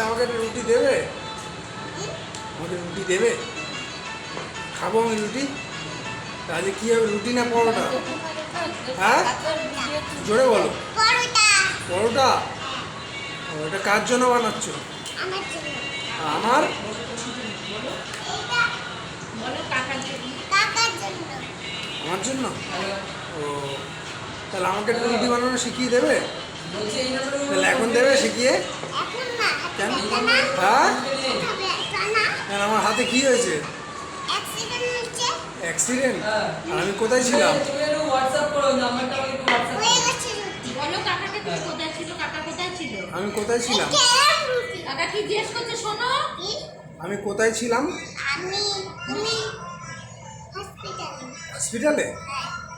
আমাকে একটা রুটি দেবে? আমাকে রুটি দেবে? খাবো আমি রুটি। আজকে কী হবে, রুটি না পরোটা? হ্যাঁ, জোরে বলো। পরোটা? ওটা কার জন্য বানাচ্ছ? আমার? আমার জন্য? ও, তাহলে আমাকে একটু রুটি বানানো শিখিয়ে দেবে? তাহলে এখন দেবে শিখিয়ে? কেন? হ্যাঁ, কেন আমার হাতে কি হয়েছে? অ্যাক্সিডেন্ট? আর আমি কোথায় ছিলাম? আমি কোথায় ছিলাম? আমি কোথায় ছিলাম? হসপিটালে?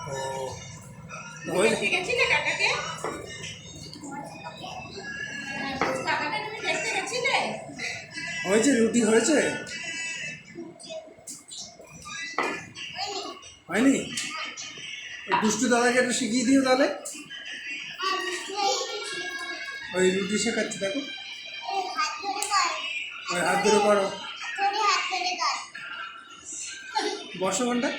ও, হয়েছে, রুটি হয়েছে? হয়নি? দুষ্টু দাদাকে একটু শিখিয়ে দিও তাহলে। ওই রুটি শেখাচ্ছে, দেখো। ওই হাত ধরে করো। বসো ঘন্টা।